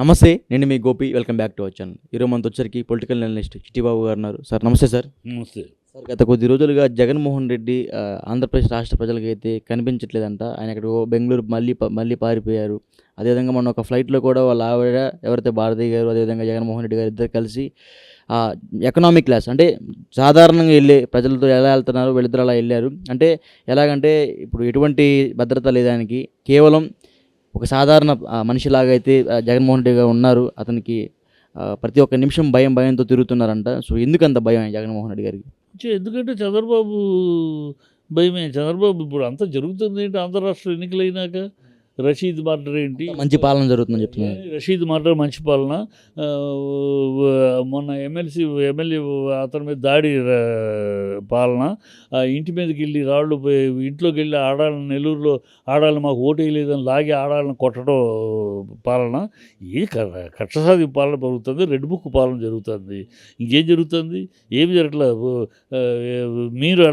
నమస్తే. నేను మీ Gopi. Welcome back to our channel. ఈరోజు మనతో వచ్చరికి పొలిటికల్ అనలిస్ట్ చిట్టిబాబు గారు ఉన్నారు. సార్ నమస్తే సార్. నమస్తే. సార్ గత కొద్ది రోజులుగా జగన్మోహన్ రెడ్డి ఆంధ్రప్రదేశ్ రాష్ట్ర ప్రజలకైతే కనిపించట్లేదంట. ఆయన ఎక్కడికో బెంగళూరు మళ్ళీ పారిపోయారు. అదేవిధంగా మొన్న ఒక ఫ్లైట్లో కూడా వాళ్ళ ఆవిడ ఎవరైతే భారతి గారు అదేవిధంగా జగన్మోహన్ రెడ్డి గారు ఇద్దరు కలిసి ఎకనామిక్ క్లాస్ అంటే సాధారణంగా వెళ్ళే ప్రజలతో ఎలా వెళ్తున్నారు వీళ్ళిద్దరు అలా వెళ్ళారు. అంటే ఎలాగంటే ఇప్పుడు ఎటువంటి భద్రత లేదానికి కేవలం ఒక సాధారణ మనిషిలాగా అయితే జగన్మోహన్ రెడ్డి గారు ఉన్నారు. అతనికి ప్రతి ఒక్క నిమిషం భయంతో తిరుగుతున్నారంట. సో ఎందుకంత భయం జగన్మోహన్ రెడ్డి గారికి? ఎందుకంటే చంద్రబాబు భయమే. చంద్రబాబు ఇప్పుడు అంతా జరుగుతుంది ఏంటి? ఆంధ్ర రాష్ట్ర ఎన్నికలైనాక రషీద్ మర్డర్ ఏంటి? మంచి పాలన జరుగుతుందని చెప్తున్నారు. రషీద్ మర్డర్ మంచి పాలన. మొన్న ఎమ్మెల్యే అతని మీద దాడి పాలన. ఇంటి మీదకి వెళ్ళి రాళ్ళు ఇంట్లోకి వెళ్ళి ఆడాలని నెల్లూరులో ఆడాలని మాకు ఓటు వేయలేదని లాగి ఆడాలని కొట్టడం పాలన. ఏ కక్షసాది పాలన జరుగుతుంది. రెడ్ బుక్ పాలన జరుగుతుంది. ఇంకేం జరుగుతుంది? ఏమి జరగట్లేదు. మీరు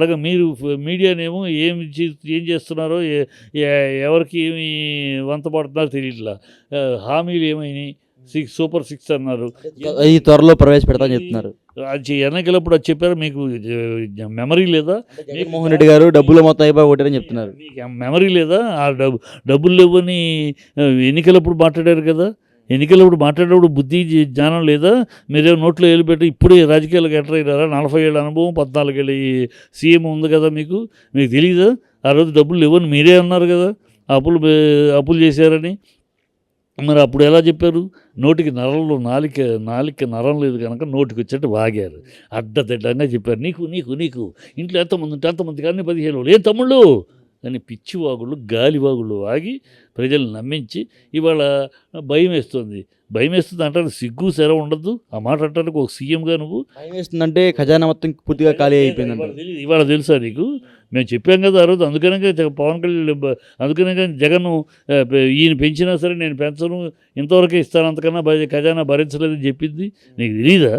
మీడియానేమో ఏం చేస్తున్నారో ఎవరికి ఏమి వంత పడుతున్నారో తెలియట్లా. హామీలు ఏమైనాయి? సూపర్ 6 అన్నారు. ఈ త్వరలో ప్రవేశపెడతామని చెప్తున్నారు. అది ఎన్నికలప్పుడు అది చెప్పారు. మీకు మెమరీ లేదా? జగన్మోహన్ రెడ్డి గారు డబ్బులు మొత్తం అయిపోయారని చెప్తున్నారు. మీకు మెమరీ లేదా? ఆ డబ్బులు లేవని ఎన్నికలప్పుడు మాట్లాడారు కదా. ఎన్నికలప్పుడు మాట్లాడేటప్పుడు బుద్ధి జ్ఞానం లేదా? మీరేమో నోట్లో వేలు పెట్టి ఇప్పుడే రాజకీయాలకు ఎంటర్ అయినారా? 40 ఏళ్ళ అనుభవం, 14 ఏళ్ళ సీఎం ఉంది కదా. మీకు తెలియదా? ఆ రోజు డబ్బులు లేవని మీరే అన్నారు కదా. అప్పులు చేశారని. మరి అప్పుడు ఎలా చెప్పారు? నోటికి నరంలో నాలిక నరం లేదు కనుక నోటికి వచ్చేట్టు వాగారు. అడ్డదిడ్డంగా చెప్పారు. నీకు ఇంట్లో ఎంతమంది ఉంటే అంతమందికి అన్ని 15 ఏం తమ్ముళ్ళు అని పిచ్చివాగుళ్ళు గాలివాగుళ్ళు వాగి ప్రజలు నమ్మించి ఇవాళ భయం వేస్తుంది అంటారు. సిగ్గు సెర ఉండద్దు ఆ మాట అంటానికి ఒక సీఎంగా నువ్వు. భయం వేస్తుందంటే ఖజానా మొత్తం పూర్తిగా ఖాళీ అయిపోయింది. ఇవాళ తెలుసా నీకు? మేము చెప్పాం కదా ఆ రోజు. అందుకనే పవన్ కళ్యాణ్ అందుకనే జగన్ ఈయన పెంచినా సరే నేను పెంచను, ఇంతవరకే ఇస్తాను, అంతకన్నా ఖజానా భరించలేదని చెప్పింది. నీకు తెలీదా?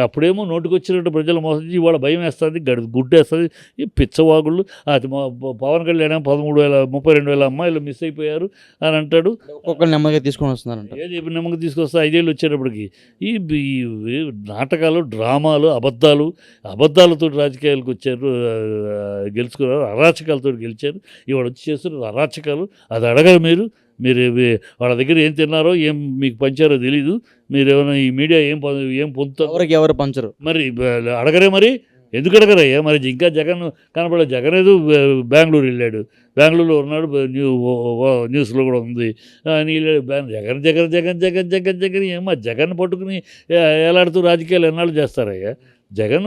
అప్పుడేమో నోటికి వచ్చినట్టు ప్రజలు మోసం ఇవాళ భయం వేస్తుంది, గుడ్డేస్తుంది. ఈ పిచ్చవాగుళ్ళు. అది పవన్ కళ్యాణ్ 32,000 అమ్మాయిలు మిస్ అయిపోయారు అని అంటాడు. ఒక్కొక్కరు నెమ్మదిగా తీసుకొని వస్తున్నారంట. ఏది నెమ్మదిగా తీసుకొస్తా 5 ఏళ్ళు వచ్చేటప్పటికి ఈ నాటకాలు, డ్రామాలు, అబద్ధాలతో రాజకీయాలకు వచ్చారు, గెలుచుకున్నారు. అరాచకాలతో గెలిచారు. ఇవాళ వచ్చి చేస్తున్నారు అరాచకాలు. అది అడగరు మీరు వాళ్ళ దగ్గర ఏం తిన్నారో ఏం మీకు పంచారో తెలీదు. మీరు ఏమైనా ఈ మీడియా ఏం పొందుతారు? ఎవరు పంచరు. మరి అడగరే. మరి ఎందుకు అడగరయ్యా? మరి ఇంకా జగన్ కనపడలేదు. జగన్ ఏదో బెంగళూరు వెళ్ళాడు. బెంగళూరులో ఉన్నాడు. న్యూస్లో కూడా ఉంది. జగన్ ఏమో జగన్ పట్టుకుని ఎలాడుతూ రాజకీయాలు ఎన్నాళ్ళు చేస్తారయ్యా? జగన్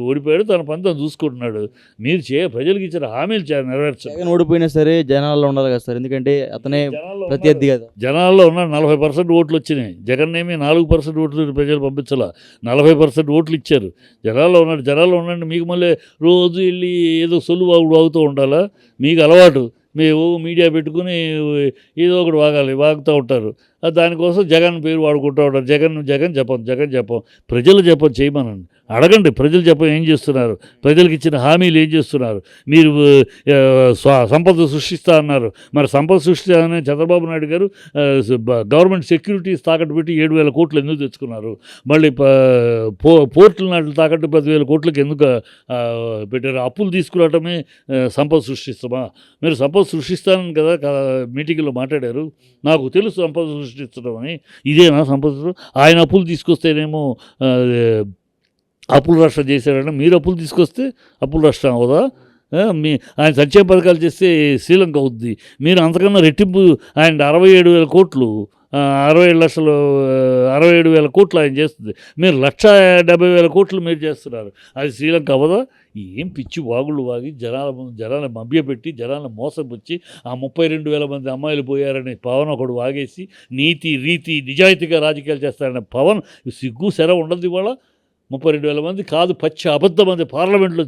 ఓడిపోయాడు, తన పని తను చూసుకుంటున్నాడు. మీరు ప్రజలకు ఇచ్చిన హామీలు నెరవేర్చారు. జగన్ ఓడిపోయినా సరే జనాల్లో ఉండాలి కదా సార్, ఎందుకంటే అతనే ప్రత్యర్థి కదా. జనాల్లో ఉన్నాడు. 40% ఓట్లు వచ్చినాయి. జగన్ ఏమి 4% ఓట్లు ప్రజలు పంపించాల, 40% ఓట్లు ఇచ్చారు. జనాల్లో ఉన్నాడు. మీకు మళ్ళీ రోజు వెళ్ళి ఏదో సొల్లు వాగుతూ ఉండాలా? మీకు అలవాటు. మేము మీడియా పెట్టుకుని ఏదో ఒకటి వాగుతూ ఉంటారు. దానికోసం జగన్ పేరు వాడుకుంటూ ఉంటారు. జగన్ చెప్పం ప్రజలు చేయమనండి. అడగండి ప్రజలు ఏం చేస్తున్నారు, ప్రజలకు ఇచ్చిన హామీలు ఏం చేస్తున్నారు. మీరు సంపద సృష్టిస్తా అన్నారు. మరి సంపద సృష్టిస్తానని చంద్రబాబు నాయుడు గారు గవర్నమెంట్ సెక్యూరిటీస్ తాకట్టు పెట్టి 7,000 కోట్లు ఎందుకు తెచ్చుకున్నారు? మళ్ళీ పోర్టుల నాట్లు తాకట్టు 10,000 కోట్లకి ఎందుకు పెట్టారు? అప్పులు తీసుకురావటమే సంపద సృష్టిస్తామా? మీరు సంపద సృష్టిస్తానని కదా మీటింగ్లో మాట్లాడారు. నాకు తెలుసు సంపద సృష్టించడం అని. ఇదేనా సంపద? ఆయన అప్పులు తీసుకొస్తేనేమో అప్పుల రాష్ట్రం చేశారని. మీరు అప్పులు తీసుకొస్తే అప్పుల రాష్ట్రం అవదా? ఆయన సంక్షేమ పథకాలు చేస్తే శ్రీలంక అవుద్ది. మీరు అంతకన్నా రెట్టింపు. ఆయన 67,000 కోట్లు 67,000 కోట్లు ఆయన చేస్తుంది. మీరు 1,70,000 కోట్లు మీరు చేస్తున్నారు. అది శ్రీలంక అవ్వదా? ఏం పిచ్చి వాగుళ్ళు వాగి జనాలను మభ్యపెట్టి జనాలను మోసపుచ్చి ఆ 32,000 మంది అమ్మాయిలు పోయారని పవన్ ఒకడు వాగేసి నీతి రీతి నిజాయితీగా రాజకీయాలు చేస్తారని పవన్ సిగ్గు సెర ఉండదు. ఇవాళ 32,000 మంది కాదు, పచ్చి అబద్ధం అది పార్లమెంట్లో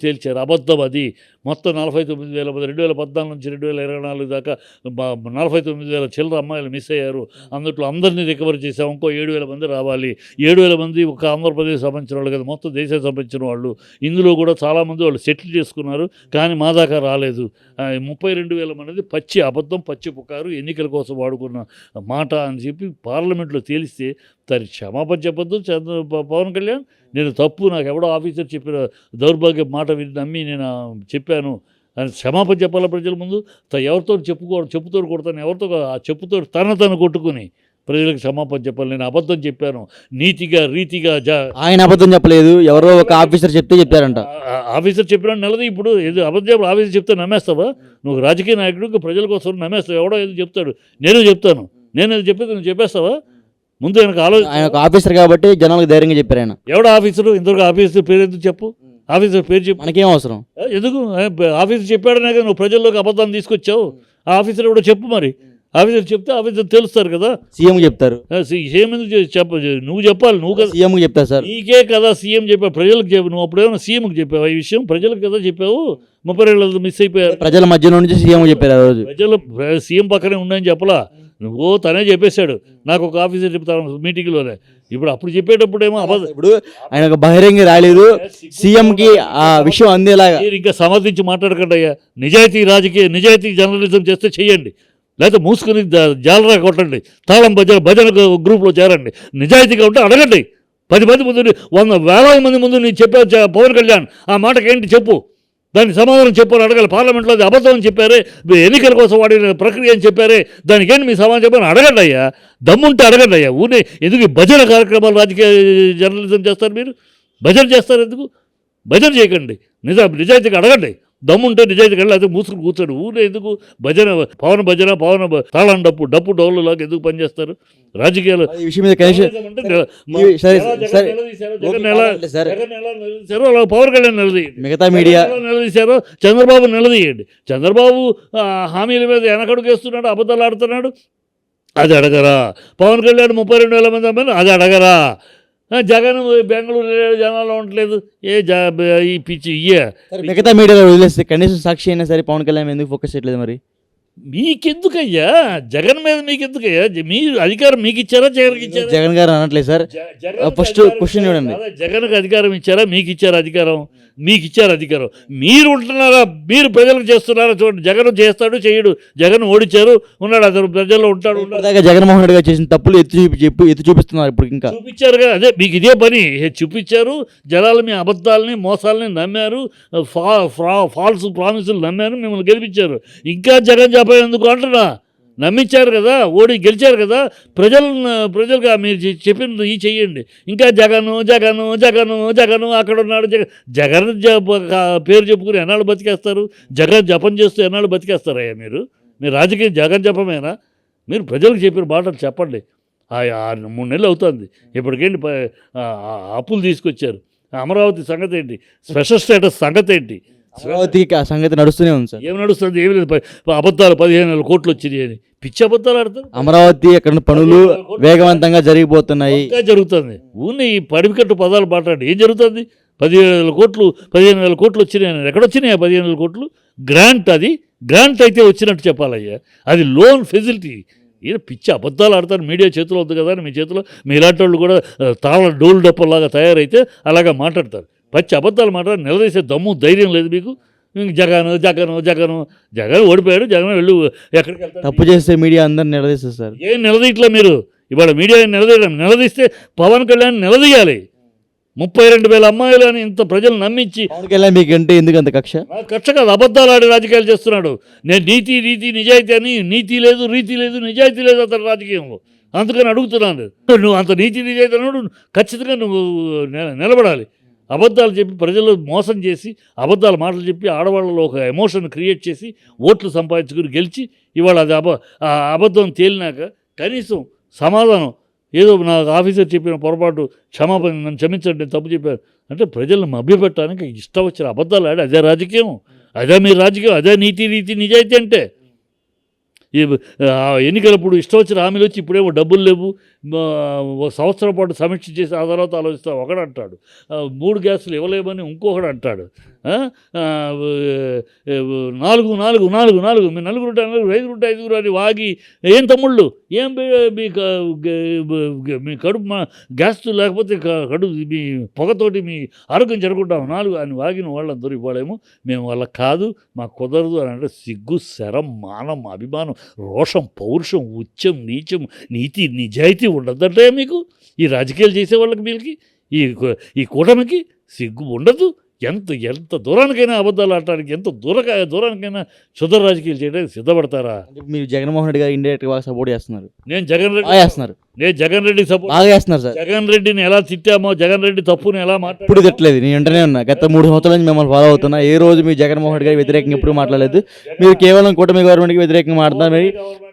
తేల్చారు అబద్ధం అది. మొత్తం 49,000 మంది 2014 నుంచి 2024 దాకా 49,000 చిల్లర అమ్మాయిలు మిస్ అయ్యారు. అందుట్లో అందరినీ రికవర్ చేసాం. ఇంకో 7,000 మంది రావాలి. 7,000 మంది ఒక ఆంధ్రప్రదేశ్ సంబంధించిన వాళ్ళు కదా, మొత్తం దేశం సంబంధించిన వాళ్ళు. ఇందులో కూడా చాలామంది వాళ్ళు సెటిల్ చేసుకున్నారు, కానీ మా దాకా రాలేదు. 32,000 మంది పచ్చి అబద్ధం, పచ్చి పుకారు, ఎన్నికల కోసం వాడుకున్న మాట అని చెప్పి పార్లమెంట్లో తేలిస్తే దానికి క్షమాపణ చెప్పొద్దు పవన్ కళ్యాణ్. నేను తప్పు, నాకు ఎవడో ఆఫీసర్ చెప్పిన దౌర్భాగ్య మాట విని నమ్మి నేను చెప్పాను అని క్షమాపణ చెప్పాలా ప్రజల ముందు. ఎవరితో చెప్పుతో కొడతాను, ఎవరితో ఆ చెప్పుతో తను కొట్టుకుని ప్రజలకు క్షమాపణ చెప్పాలి. నేను అబద్ధం చెప్పాను, నీతిగా రీతిగా. ఆయన అబద్ధం చెప్పలేదు, ఎవరో ఒక ఆఫీసర్ చెప్తే చెప్పారంట. ఆఫీసర్ చెప్పినా నెలది. ఇప్పుడు ఏదో అబద్ధం ఆఫీసర్ చెప్తే నమ్మేస్తావా? నువ్వు రాజకీయ నాయకుడు ప్రజల కోసం నమ్మేస్తావు. ఎవడో ఏదో చెప్తాడు, నేను చెప్తాను, నేను ఏదో చెప్పేది నువ్వు చెప్పేస్తావా? ముందు ఆయనకు ఆయన ఒక ఆఫీసర్ కాబట్టి జనాలకు ధైర్యంగా చెప్పారు. ఆయన ఎవడో ఆఫీసరు, ఇంతవరకు ఆఫీసర్ పేరు ఎందుకు చెప్పు? ఆఫీసర్ పేరు చెప్పు. మనకేం అవసరం? ఎందుకు ఆఫీసర్ చెప్పాడనే కదా నువ్వు ప్రజల్లోకి అబద్ధాన్ని తీసుకొచ్చావు. ఆ ఆఫీసర్ కూడా చెప్పు. మరి ఆఫీసర్ చెప్తే ఆఫీసర్ తెలుస్తారు కదా. సీఎం చెప్తారు. సీఎం నువ్వు చెప్పాలి. నువ్వు కదా సీఎం చెప్తారు సార్. నీకే కదా సీఎం చెప్పావు, ప్రజలకు చెప్పు. నువ్వు అప్పుడేమో సీఎంకి చెప్పావు ఈ విషయం, ప్రజలకు కదా చెప్పావు. 32 మిస్ అయిపోయారు. ప్రజల మధ్యలో నుంచి సీఎం చెప్పారు ఆ రోజు. ప్రజలు సీఎం పక్కనే ఉండని చెప్పలా, నువ్వు తనే చెప్పేశాడు. నాకు ఒక ఆఫీసర్ చెప్తాను మీటింగ్లోనే. అప్పుడు చెప్పేటప్పుడేమో ఇప్పుడు ఆయన ఒక బహిరంగ రాలేదు, సీఎంకి ఆ విషయం అందేలాగా. మీరు ఇంకా సమర్థించి మాట్లాడకండి అయ్యా. నిజాయితీ జర్నలిజం చేస్తే చెయ్యండి, లేకపోతే మూసుకుని జాలరా కొట్టండి, తాళం భజన గ్రూప్లో చేరండి. నిజాయితీగా ఉంటే అడగండి. 10 మంది ముందు 100,000 మంది ముందు నేను చెప్పా పవన్ కళ్యాణ్ ఆ మాటకేంటి చెప్పు, దానికి సమాధానం చెప్పని అడగాలి. పార్లమెంట్లో అది అబద్ధం అని చెప్పారే, ఎన్నికల కోసం వాడిన ప్రక్రియ అని చెప్పారే, దానికి ఏంటి మీ సమాధానం చెప్పని అడగండి అయ్యా. దమ్ముంటే అడగండి అయ్యా. ఊనే ఎందుకు భజన కార్యక్రమాలు రాజకీయ జర్నలిజం చేస్తారు? మీరు భజన చేస్తారు ఎందుకు? భజన చేయకండి, నిజాయితీగా అడగండి. దమ్ముంటే నిజాయితీగా వెళ్ళి, అయితే మూసుకుని కూర్చోడు. ఊరే ఎందుకు భజన, పవన్ తాళం డప్పు డోళ్ళు లాగా ఎందుకు పనిచేస్తారు రాజకీయాలు? ఈ విషయం మీద కనీసం పవన్ కళ్యాణ్ నిలదీయండి, మిగతా మీడియా నిలదీశారో చంద్రబాబు నిలదీయండి. చంద్రబాబు హామీల మీద వెనకడుగేస్తున్నాడు, అబద్ధాలు ఆడుతున్నాడు, అది అడగరా? పవన్ కళ్యాణ్ 32,000 మంది అమ్మాయి, అది అడగరా? జగన్ బెంగళూరు జనాల్లో ఉండట్లేదు, ఈ పిచ్చి మిగతా మీడియాలో వదిలేస్తే కనీసం సాక్షి అయినా సరే పవన్ కళ్యాణ్ ఎందుకు ఫోకస్ చేయట్లేదు? మరి మీకెందుకయ్యా జగన్ మీద? మీకెందుకయ్యా? మీ అధికారం మీకు ఇచ్చారా, జగన్కి ఇచ్చారా? జగన్ గారు అనట్లేదు సార్. ఫస్ట్ క్వశ్చన్ చూడండి, జగన్కి అధికారం ఇచ్చారా, మీకు ఇచ్చారా అధికారం? మీకు ఇచ్చారు అధికారం. మీరు ఉంటున్నారా, మీరు ప్రజలకు చేస్తున్నారా? చూడండి, జగన్ చేస్తాడు చేయడు. జగన్ ఓడిచారు, ఉన్నాడు, అతను ప్రజల్లో ఉంటాడు. జగన్మోహన్ రెడ్డి గారు చేసిన తప్పులు ఎత్తి చూపిస్తున్నారు. ఇప్పుడు ఇంకా చూపించారుగా, అదే మీకు ఇదే పని చూపించారు. జనాలు మీ అబద్ధాలని మోసాలని నమ్మారు, ఫాల్స్ ప్రామిసులు నమ్మారు, మిమ్మల్ని గెలిపించారు. ఇంకా జగన్ చెప్పేందుకు ఎందుకు అంటున్నా? నమ్మించారు కదా, ఓడి గెలిచారు కదా. ప్రజలుగా మీరు చెప్పింది ఈ చెయ్యండి. ఇంకా జగను అక్కడ ఉన్నాడు. జగన్ పేరు చెప్పుకుని ఎన్నాళ్ళు బతికేస్తారు? జగన్ జపం చేస్తూ ఎన్నాళ్ళు బతికేస్తారయ్యా మీరు రాజకీయ జగన్ జపమేనా? మీరు ప్రజలకు చెప్పిన మాటలు చెప్పండి. 3 నెలలు అవుతుంది ఇప్పటికేంటి? అప్పులు తీసుకొచ్చారు. అమరావతి సంగతి ఏంటి? స్పెషల్ స్టేటస్ సంగతి ఏంటి? అమరావతికి ఆ సంగతి నడుస్తూనే ఉంది సార్. ఏం నడుస్తుంది? ఏమి లేదు. అబద్ధాలు 15,000 కోట్లు వచ్చినాయి అని పిచ్చి అబద్ధాలు ఆడతారు. అమరావతి అక్కడ పనులు వేగవంతంగా జరిగిపోతున్నాయి, జరుగుతుంది. ఊరిని ఈ పడికట్టు పదాలు మాట్లాడి ఏం జరుగుతుంది? 15,000 కోట్లు వచ్చినాయి. ఎక్కడొచ్చినాయి 15,000 కోట్లు? గ్రాంట్ అయితే వచ్చినట్టు చెప్పాలయ్యా. అది లోన్ ఫెసిలిటీ. ఈయన పిచ్చి అబద్ధాలు ఆడతారు. మీడియా చేతిలో వద్దు కదా అని మీ చేతిలో మీలాంటి వాళ్ళు కూడా డోలు డప్పలాగా తయారైతే అలాగా మాట్లాడతారు. పచ్చి అబద్ధాలు మాట్లాడి నిలదీసే దమ్ము ధైర్యం లేదు మీకు. జగన్ ఓడిపోయాడు, జగన్ వెళ్ళు ఎక్కడికి వెళ్తారు? తప్పు చేస్తే మీడియా అందరిని నిలదీస్తారు సార్. ఏం నిలదీయట్లా మీరు? ఇవాళ మీడియా నిలదీస్తే పవన్ కళ్యాణ్ నిలదీయాలి. 32,000 అమ్మాయిలు అని ఇంత ప్రజలు నమ్మించి పవన్ కళ్యాణ్ మీకంటే ఎందుకు అంత కక్ష? కక్ష కాదు, అబద్ధాలు ఆడి రాజకీయాలు చేస్తున్నాడు. నేను నీతి నిజాయితీ అని, నీతి లేదు రీతి లేదు నిజాయితీ లేదు అతను రాజకీయంలో. అందుకని అడుగుతున్నాను, నువ్వు అంత నీతి నిజాయితీ అన్నాడు, ఖచ్చితంగా నువ్వు నిలబడాలి. అబద్ధాలు చెప్పి ప్రజలు మోసం చేసి అబద్ధాల మాటలు చెప్పి ఆడవాళ్ళలో ఒక ఎమోషన్ క్రియేట్ చేసి ఓట్లు సంపాదించుకుని గెలిచి ఇవాళ అది అబద్ధం తేలినాక కనీసం సమాధానం ఏదో నాకు ఆఫీసర్ చెప్పిన పొరపాటు క్షమాపణ, నన్ను క్షమించండి, నేను తప్పు చెప్పాను అంటే ప్రజలను మభ్యపెట్టడానికి ఇష్టం వచ్చిన అబద్ధాలు ఆడి అదే రాజకీయం, అదే మీ రాజకీయం, అదే నీతి నిజాయితీ అంటే. ఈ ఎన్నికలప్పుడు ఇష్టం వచ్చిన హామీలు వచ్చి ఇప్పుడేమో డబ్బులు లేవు, ఒక సంవత్సరం పాటు సమీక్ష చేసి ఆ తర్వాత ఆలోచిస్తా ఒకడు అంటాడు, 3 గ్యాసులు ఇవ్వలేమని ఇంకొకడు అంటాడు, 4 మీ నలుగురు 5 అని వాగి, ఏం తమ్ముళ్ళు ఏం మీ కడుపు గ్యాస్ లేకపోతే కడుపు మీ పొగతోటి మీ ఆరోగ్యం జరగకుంటాం 4 అని వాగిన వాళ్ళందరూ ఇవ్వలేము, మేము వాళ్ళ కాదు మాకు కుదరదు అని అంటే సిగ్గు, శరం, మానం, అభిమానం, రోషం, పౌరుషం, ఉచ్చం, నీచం, నీతి, నిజాయితీ ఉండదంటే మీకు ఈ రాజకీయాలు చేసే వాళ్ళకి వీళ్ళకి ఈ కూటమికి సిగ్గు ఉండదు. ఎంత దూరానికైనా అబద్ధాలు ఆడటానికి, ఎంత దూరానికైనా క్షుద్ర రాజకీయాలు చేయడానికి సిద్ధపడతారా? అంటే మీరు జగన్మోహన్ రెడ్డి గారు ఇండైరెక్ట్గా బాగా సపోర్ట్ చేస్తున్నారు. నేను జగన్ బాగా చేస్తున్నారు. రెడ్డి సపోర్ట్ బాగా చేస్తున్నారు సార్. జగన్ రెడ్డిని ఎలా తిట్టామో, జగన్ రెడ్డి తప్పుని ఎలా ఇప్పుడు మాట్లాడామో తిట్టలేదు, నేను వెంటనే ఉన్నా. గత 3 సంవత్సరాల నుంచి మిమ్మల్ని ఫాలో అవుతున్నా. ఏ రోజు మీ జగన్మోహన్ రెడ్డి గారి వ్యతిరేకంగా ఎప్పుడు మాట్లాడలేదు. మీరు కేవలం కూటమి గవర్నమెంట్కి వ్యతిరేకంగా మాట్లాడుతున్నారు.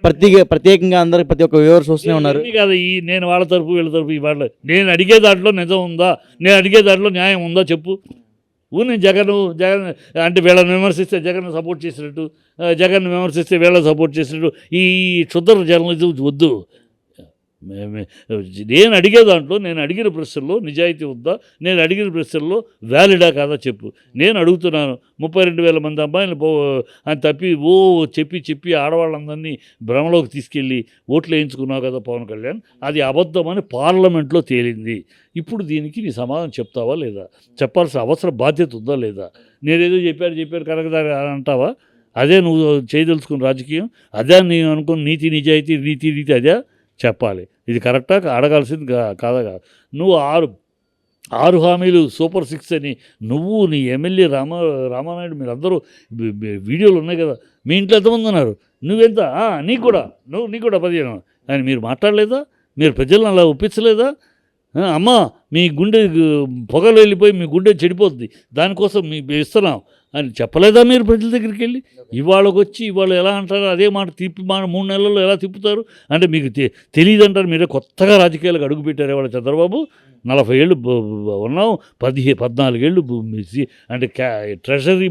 మరి ప్రత్యేకంగా అందరికి ప్రతి ఒక్క వ్యూవర్స్ వస్తూనే ఉన్నారు. కాదు నేను వాళ్ళ తరపు వీళ్ళ తరపు ఈ వాళ్ళ నేను అడిగే దాంట్లో నిజం ఉందా, నేను అడిగే దాంట్లో న్యాయం ఉందా చెప్పు. నేను జగన్ అంటే వీళ్ళని విమర్శిస్తే జగన్ సపోర్ట్ చేసినట్టు, జగన్ విమర్శిస్తే వీళ్ళని సపోర్ట్ చేసినట్టు ఈ క్షుద్ర జర్నలిజం వద్దు. నేను అడిగే దాంట్లో, నేను అడిగిన ప్రశ్నల్లో నిజాయితీ ఉందా, నేను అడిగిన ప్రశ్నల్లో వ్యాలిడా కాదా చెప్పు. నేను అడుగుతున్నాను 32,000 మంది అమ్మాయిలు అని చెప్పి ఆడవాళ్ళందరినీ భ్రమలోకి తీసుకెళ్ళి ఓట్లు వేయించుకున్నావు కదా పవన్ కళ్యాణ్, అది అబద్ధమని పార్లమెంట్లో తేలింది. ఇప్పుడు దీనికి నీ సమాధానం చెప్తావా లేదా? చెప్పాల్సిన అవసరం బాధ్యత ఉందా లేదా? నేనేదో చెప్పారు కనకదారి అంటావా? అదే నువ్వు చేయదలుచుకున్న రాజకీయం, అదే నేను అనుకున్న నీతి అదే చెప్పాలి. ఇది కరెక్టా అడగాల్సింది కాదా? నువ్వు 6 హామీలు సూపర్ 6 అని నువ్వు, నీ ఎమ్మెల్యే రామానాయుడు మీరందరూ వీడియోలు ఉన్నాయి కదా, మీ ఇంట్లో ఎంతమంది ఉన్నారు, నువ్వెంత, నీకు కూడా 15 అని మీరు మాట్లాడలేదా? మీరు ప్రజలను అలా ఒప్పించలేదా? అమ్మ మీ గుండె పొగలు వెళ్ళిపోయి మీ గుండె చెడిపోతుంది, దానికోసం ఇస్తున్నాం అని చెప్పలేదా మీరు ప్రజల దగ్గరికి వెళ్ళి? ఇవాళ ఎలా అంటారు అదే మాట 3 నెలల్లో ఎలా తిప్పుతారు అంటే మీకు తెలియదు అంటారు. మీరే కొత్తగా రాజకీయాలకు అడుగుపెట్టారు ఇవాళ చంద్రబాబు. 40 ఏళ్ళు ఉన్నాం, 14 ఏళ్ళు అంటే ట్రెషరీ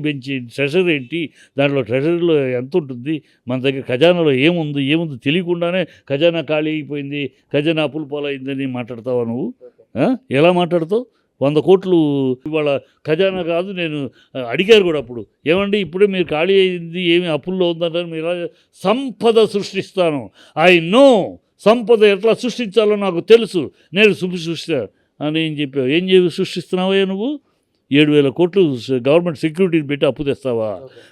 ఏంటి, దాంట్లో ట్రెషరీలో ఎంత ఉంటుంది, మన దగ్గర ఖజానాలో ఏముంది తెలియకుండానే ఖజానా ఖాళీ అయిపోయింది, ఖజానా అప్పులు పాలైందని మాట్లాడతావా నువ్వు? ఎలా మాట్లాడతావు? 100 కోట్లు ఇవాళ ఖజానా కాదు. నేను అడిగారు కూడా అప్పుడు, ఏమండి ఇప్పుడే మీరు ఖాళీ అయింది ఏమి అప్పుల్లో ఉందంటారు, మీరు సంపద సృష్టిస్తాను, ఐ నో సంపద ఎట్లా సృష్టించాలో నాకు తెలుసు, నేను సృష్టిస్తాను అని ఏం చెప్పావు? ఏం సృష్టిస్తున్నావా నువ్వు? 7,000 కోట్లు గవర్నమెంట్ సెక్యూరిటీని పెట్టి అప్పు తెస్తావా?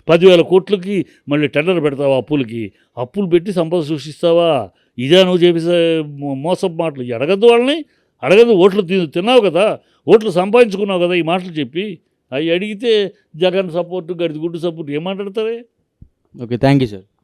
10,000 కోట్లకి మళ్ళీ టెండర్ పెడతావా? అప్పులు పెట్టి సంపద సృష్టిస్తావా? ఇదే నువ్వు చేసే మోసపు మాటలు. అడగదు ఓట్లు తిన్నావు కదా, ఓట్లు సంపాదించుకున్నావు కదా ఈ మాటలు చెప్పి. అవి అడిగితే జగన్ సపోర్టు, గడిదిగుడ్డు సపోర్టు ఏం మాట్లాడతారే? Okay, thank you sir.